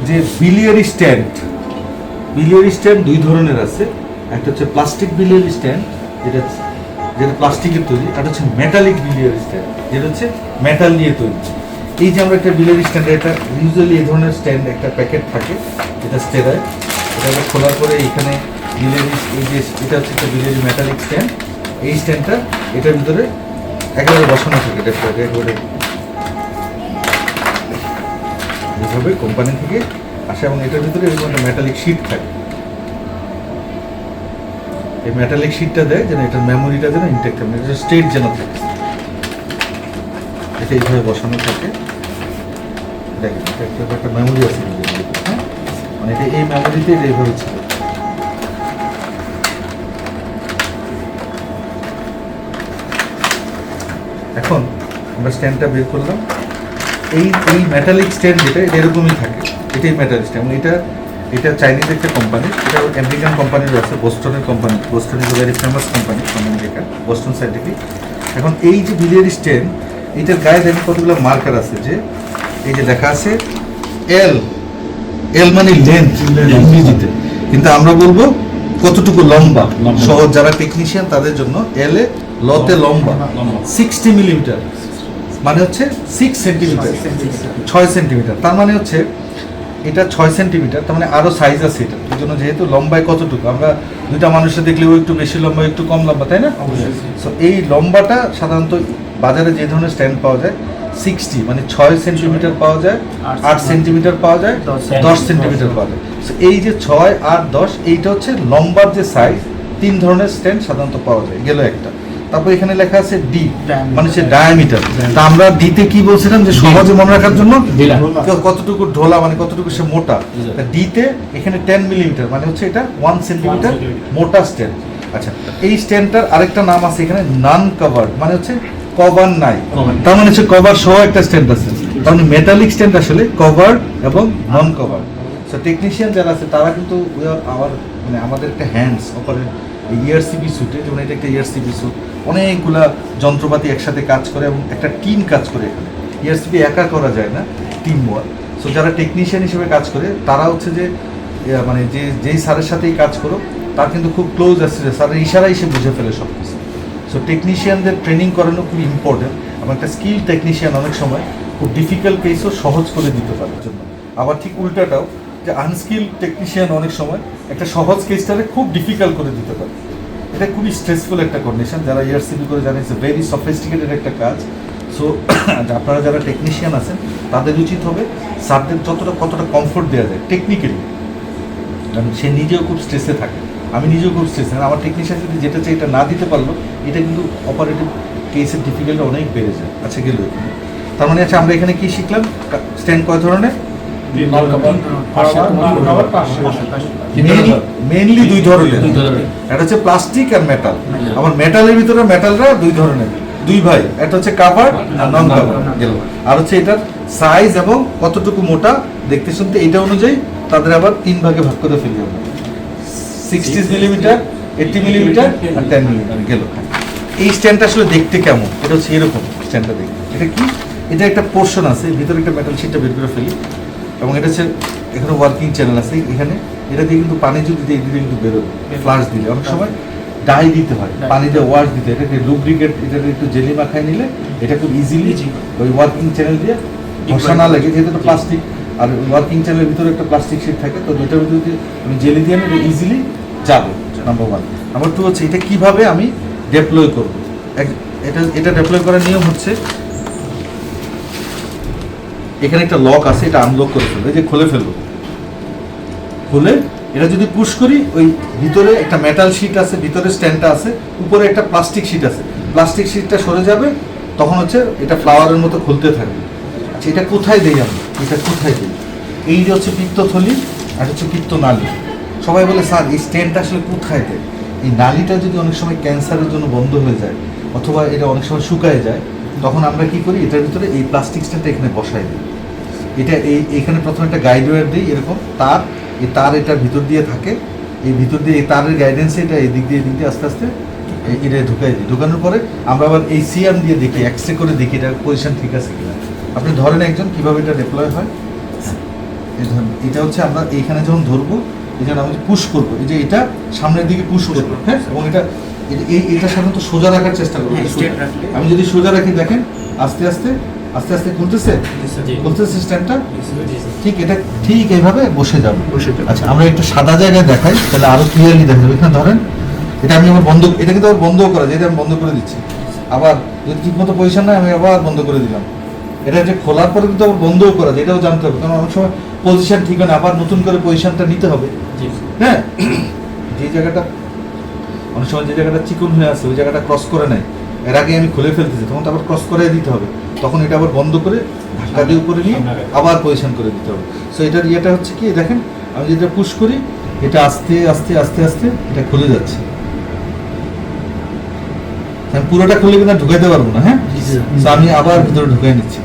যে biliary stand দুই ধরনের আছে। একটা হচ্ছে প্লাস্টিক বিলিয়ারি স্ট্যান্ড, যেটা প্লাস্টিকের তৈরি, আর হচ্ছে মেটালিক বিলিয়ারি স্ট্যান্ড, যেটা হচ্ছে মেটাল দিয়ে তৈরি। এই যে আমরা একটা বিলিয়ারি স্ট্যান্ডে একটা ইউজুয়ালি এই ধরনের স্ট্যান্ড একটা প্যাকেট থাকে, যেটা স্টেরাইল। এটাকে খোলার পরে এখানে বিলিয়ারি, এই যে এটা হচ্ছে একটা বিলিয়ারি মেটালিক স্ট্যান্ড। এই স্ট্যান্ডটা এটার ভিতরে একেবারে বসানো থাকে, এটা একেবারে এভাবে কোম্পানি থেকে আসে, এবং এটার ভিতরে এরকম একটা মেটালিক শিট থাকে। এই মেটালিক শিটটা দেয় যেন এটার মেমোরিটা যেন ইনটেক্ট থাকে, এটা স্টেট যেন থাকে। এটা এইভাবে বসানো থাকে, দেখেন একটা মেমোরি আছে, হ্যাঁ, মানে এটা এই মেমোরিতে এটা এইভাবে ছিল। এখন আমরা স্ট্যান্ডটা বের করলাম। এই মেটালিক স্ট্যান্ড যেটা, এটা এরকমই থাকে, এটাই মেটালিক স্ট্যান্ড। এটা চাইনিজ একটা কোম্পানি, এটা আমেরিকান কোম্পানিরও আছে, বোস্টনের কোম্পানি। Boston is very famous company from America, Boston Scientific. এখন এই যে বিলিয়ারি স্ট্যান্ড, এটার গায়ে দেখেন কতগুলো মার্কার আছে, যে এই যে লেখা আছে এল মানে লেন্থ ইংরেজিতে, কিন্তু আমরা বলবো কতটুকু লম্বা। সহজ যারা টেকনিশিয়ান তাদের জন্য এল এ লতে লম্বা 60 মিলিমিটার, মানে হচ্ছে 6 সেন্টিমিটার, 6 সেন্টিমিটার। তার মানে হচ্ছে এটা 6 সেন্টিমিটার, তার মানে আরো সাইজ আছে এটা। এই জন্য যেহেতু লম্বায় কতটুকু, আমরা দুইটা মানুষের দেখলে ও একটু বেশি লম্বা একটু কম লম্বা, তাই না? সো এই লম্বাটা সাধারণত বাজারে যে ধরনের স্ট্যান্ড পাওয়া যায় 60, মানে 6 সেন্টিমিটার পাওয়া যায়, 8 সেন্টিমিটার পাওয়া যায়, 10 সেন্টিমিটার পাওয়া যায়। সো এই যে 6, 8, 10, এইটা হচ্ছে লম্বার যে সাইজ। 3 ধরনের স্ট্যান্ড সাধারণত পাওয়া যায়, গেল একটা। তারপর এখানে লেখা আছে ডি, মানে হচ্ছে ডায়ামিটার। তা আমরা ডিতে কি বলছিলাম, যে সহজে মনে রাখার জন্য কতটুকু ঢোলা, মানে কতটুকু সে মোটা। ডিতে এখানে 10 মিলিমিটার, মানে হচ্ছে এটা 1 সেন্টিমিটার মোটা স্ট্যান্ড। আচ্ছা, এই স্ট্যান্ডটার আরেকটা নাম আছে এখানে, নন কভার্ড, মানে হচ্ছে কভার নাই। তার মানে হচ্ছে কভার সহ একটা স্ট্যান্ড আছে। তার মানে মেটালিক স্ট্যান্ড আসলে কভার্ড এবং নন কভার। সো টেকনিশিয়ান যারা আছে তারা কিন্তু মানে আমাদের একটা হ্যান্ডস অপারেট ইআরসিবি স্যুটে, যেমন এটা একটা ইআরসিবি স্যুট, অনেকগুলা যন্ত্রপাতি একসাথে কাজ করে এবং একটা টিম কাজ করে। এখানে ইআরসিবি একা করা যায় না, টিম ওয়ার্ক। সো যারা টেকনিশিয়ান হিসেবে কাজ করে তারা হচ্ছে যে মানে যেই স্যারের সাথেই কাজ করো তার কিন্তু খুব ক্লোজ আসছে, স্যারের ইশারাই সে বুঝে ফেলে সব কিছু। সো টেকনিশিয়ানদের ট্রেনিং করানো খুব ইম্পর্টেন্ট, এবং একটা স্কিল টেকনিশিয়ান অনেক সময় খুব ডিফিকাল্ট কেসও সহজ করে দিতে পারে জন্য। আবার ঠিক উল্টাটাও, যে আনস্কিল টেকনিশিয়ান অনেক সময় একটা সহজ কেসটাকে খুব ডিফিকাল্ট করে দিতে পারে। এটা খুবই স্ট্রেসফুল একটা কন্ডিশন। যারা ইআরসিবি করে জানেন, ইটস ভেরি সফিস্টিকেটেড একটা কাজ। সো আপনারা যারা টেকনিশিয়ান আছেন তাদের উচিত হবে স্যারদের কতটা কমফোর্ট দেওয়া যায় টেকনিক্যালি, কারণ সে নিজেও খুব স্ট্রেসে থাকে, আমি নিজেও খুব স্ট্রেসে। আমার টেকনিশিয়ান যদি যেটা চাই এটা না দিতে পারলো, এটা কিন্তু অপারেটিভ কেসের ডিফিকাল্টি অনেক বেড়ে যায়। আচ্ছা, গেল এখানে। তার মানে আমরা এখানে কি শিখলাম, স্ট্যান্ড কয় ধরনের? মেইনলি 2 ধরনের, একটা হচ্ছে প্লাস্টিক আর মেটাল। আবার মেটালের ভিতরে মেটালরা 2 ধরনের, 2 ভাই, একটা হচ্ছে কাভার আর নন কাভার। গেল। আর হচ্ছে এটার সাইজ এবং কতটুকু মোটা দেখতে শুনতে এইটা অনুযায়ী তাদের আবার 3 ভাগে ভাগ করে ফেলি আমরা, 60 মিলিমিটার, 80 মিলিমিটার আর 10 মিলিমিটার। গেল। এই স্ট্যান্ডটা আসলে দেখতে কেমন, এটা হচ্ছে এরকম স্ট্যান্ডটা দেখতে। এটা কি, এটা একটা পোর্শন আছে, ভিতরে একটা মেটাল শিটটা বের করে ফেলি, এবং এটা হচ্ছে এখানে ওয়ার্কিং চ্যানেল আছে এখানে। এটা দিয়ে কিন্তু পানি যদি দিয়ে দিলে কিন্তু বেরোবে, ফ্লাশ দিলে অনেক সময় ডাই দিতে হয়, পানি দিয়ে ওয়াশ দিতে, এটাকে লুব্রিকেট, এটাকে একটু জেলি মাখায় নিলে এটা খুব ইজিলি ওই ওয়ার্কিং চ্যানেল দিয়ে ঘষা না লাগে, যেহেতু এটা প্লাস্টিক। আর ওয়ার্কিং চ্যানেলের ভিতরে একটা প্লাস্টিক শিট থাকে, তো দুইটার ভিতরে যদি আমি জেলি দিয়ে নিলে ইজিলি যাবে, নাম্বার 1। নাম্বার 2 হচ্ছে এটা কিভাবে আমি ডেপ্লয় করব। এটা ডেপ্লয় করার নিয়ম হচ্ছে, এখানে একটা লক আছে, এটা আনলক করে ফেলবো, এই যে খুলে ফেলবো, খুলে এটা যদি পুশ করি, ওই ভিতরে একটা মেটাল শিট আছে, ভিতরে স্ট্যান্ডটা আছে, উপরে একটা প্লাস্টিক শিট আছে, প্লাস্টিক শিটটা সরে যাবে, তখন হচ্ছে এটা ফ্লাওয়ারের মতো খুলতে থাকবে। আচ্ছা, এটা কোথায় দেই আমি, এটা কোথায় দিই? এই যে হচ্ছে পিত্তথলি আর হচ্ছে পিত্তনালী। সবাই বলে স্যার এই স্ট্যান্ডটা আসলে কোথায় দেয়? এই নালীটা যদি অনেক সময় ক্যান্সারের জন্য বন্ধ হয়ে যায়, অথবা এটা অনেক সময় শুকায় যায়, তখন আমরা কি করি, এটার ভিতরে এই প্লাস্টিক স্ট্যান্ডটা এখানে বসাই দিই। এটা এইখানে প্রথমে একটা গাইড ওয়্যার দিই, এরকম তার, এই তার এটার ভিতর দিয়ে থাকে, এই ভিতর দিয়ে এই তারের গাইডেন্সে এটা এদিক দিয়ে আস্তে আস্তে এটা ঢুকাই দিই। ঢুকানোর পরে আমরা আবার এই সিএম দিয়ে দেখি, এক্সরে করে দেখি এটা পজিশন ঠিক আছে কিনা। আপনি ধরেন একজন, কিভাবে এটা ডিপ্লয় হয়, এই ধরুন এটা হচ্ছে আমরা এইখানে যখন ধরবো এই জন্য আমি পুশ করবো, এই যে এটা সামনের দিকে পুশ করবো, হ্যাঁ, এবং এটা সাধারণত সোজা রাখার চেষ্টা করবো। আমি যদি সোজা রাখি দেখেন আস্তে আস্তে আস্তে আস্তে খুলতেছে স্ট্যান্ডটা, ঠিক এটা ঠিক এইভাবে বসে যাবে। আচ্ছা আমরা একটু সাদা জায়গায় দেখাই তাহলে আরো ক্লিয়ারলি দেখা যাবে। এখানে ধরেন এটা আমি আবার বন্ধ, এটা কিন্তু আবার বন্ধ করা, যেটা আমি বন্ধ করে দিচ্ছি, আবার যদি ঠিক মতো পজিশন নাই আমি আবার বন্ধ করে দিলাম। এটা যে খোলার পরে কিন্তু আবার বন্ধও করা যায়, এটাও জানতে হবে, কারণ অনেক সময় পজিশন ঠিক হয় না, আবার নতুন করে পজিশনটা নিতে হবে। হ্যাঁ, যে জায়গাটা অনেক সময় যে জায়গাটা চিকন হয়ে আছে ওই জায়গাটা ক্রস করে নেয়, এর আগে আমি খুলে ফেলতেছি, তখন তো আবার ক্রস করে দিতে হবে, তখন এটা আবার বন্ধ করে ধাক্কা দিয়ে উপরে নিয়ে আবার পজিশন করে দিতে হবে। সো এটার ইয়েটা হচ্ছে কি, দেখেন আমি যেটা পুশ করি এটা আস্তে আস্তে আস্তে আস্তে এটা খুলে যাচ্ছে। আমি পুরোটা খুলে কিন্তু ঢুকাইতে পারবো না। হ্যাঁ, তো আমি আবার ভিতরে ঢুকাই নিচ্ছি।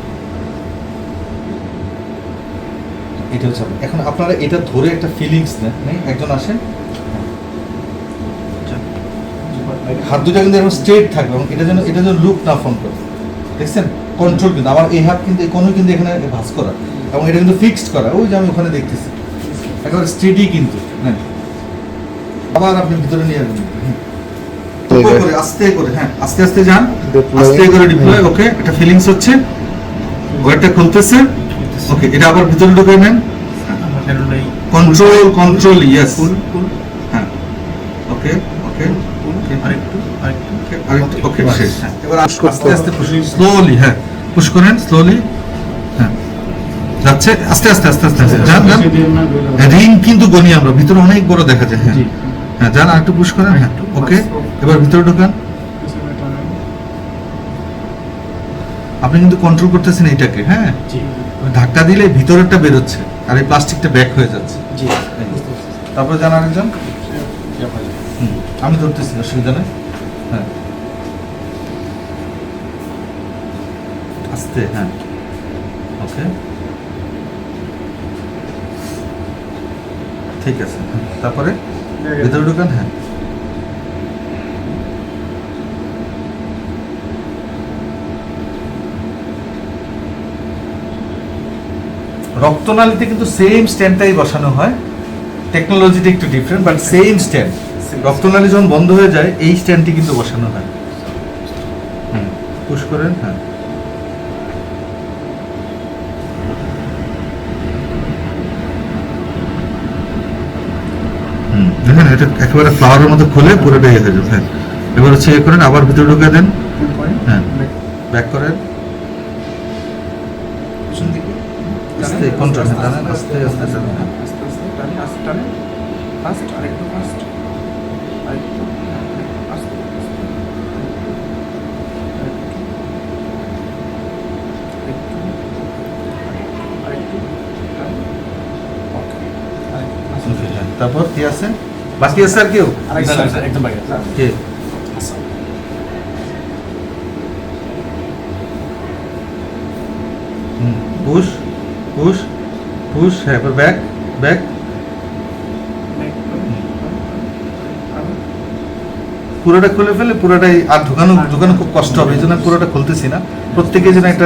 এটা হচ্ছে এখন আপনারা এটা ধরে একটা ফিলিংস নেন, একজন আসেন, হাত দুটা কিন্তু এরকম স্ট্রেট থাকবে এবং এটা যেন লুক না ফর্ম করে, দেখছেন কন্ট্রোল, কিন্তু আমার এই হাত কিন্তু কোনো কিন্তু এখানে ভাঁজ করা এবং এটা কিন্তু ফিক্সড করা, ওই যে আমি ওখানে দেখতেছি একেবারে স্টেডি কিন্তু। হ্যাঁ, আবার আপনি ভিতরে নিয়ে আসবেন করে আস্তে করে, হ্যাঁ আস্তে আস্তে যান, আস্তে করে ডিপ্লয়। ওকে, এটা ফিলিংস হচ্ছে, ওয়েটটা খুলতেছে। ওকে, এটা আবার ভিতরে ঢুকে নেন, কন্ট্রোল কন্ট্রোল, ইয়েস, হ্যাঁ, ওকে ওকে আরেকটু ওকে শেষ। এবার আস্তে আস্তে স্লোলি, হ্যাঁ পুশ করেন স্লোলি, হ্যাঁ যাচ্ছে আস্তে আস্তে আস্তে আস্তে যান যান। রিং কিন্তু গনি আমরা, ভিতরে অনেক বড় দেখা যায়। হ্যাঁ হ্যাঁ, যান আর একটু পুশ করেন, হ্যাঁ ওকে, এবার ভিতরে ঢোকান। আপনি কিন্তু কন্ট্রোল করতেছেন এটাকে, হ্যাঁ ধাক্কা দিলে ভিতরেরটা বেরোচ্ছে আর এই প্লাস্টিকটা ব্যাক হয়ে যাচ্ছে। তারপরে জান আরেকজন, আমি ধরতেছি, অসুবিধা নেই। হ্যাঁ আস্তে, হ্যাঁ ওকে ঠিক আছে। তারপরে ভিতরে ঢুকান, হ্যাঁ রক্তনালীতে কিন্তু সেম স্ট্যান্ডটাই বসানো হয়, টেকনোলজিটা একটু ডিফারেন্ট, বাট সেম স্ট্যান্ড। রক্তনালী যখন বন্ধ হয়ে যায় এই স্ট্যান্ডটি কিন্তু বসানো হয়। পুশ করেন, হ্যাঁ দেখেন এটা একেবারে ফ্লাওয়ারের মতো খুলে পুরোটা ইয়ে হয়ে যাবে। হ্যাঁ, এবার হচ্ছে ইয়ে করেন, আবার ভিতরে ঢুকে দেন, হ্যাঁ ব্যাক করেন, আস্তে কন্ট্রোল, টানেন আস্তে আস্তে টানেন, আস্তে আস্তে টানেন, আস্তে টানেন, ফাস্ট আরেকটু ফাস্ট, আরেকটু আস্তে আরেকটু ওকে। তারপর কি আছে বাকি? আছে আর কেউ? একদম বাকি কে? পুশ পুশ পুশ, হ্যাঁ এবার ব্যাক ব্যাক, পুরোটা খুলে ফেলে পুরোটাই আর ঢুকানো খুব কষ্ট হবে, এই জন্য পুরোটা খুলতেছি না, প্রত্যেকে যেন একটা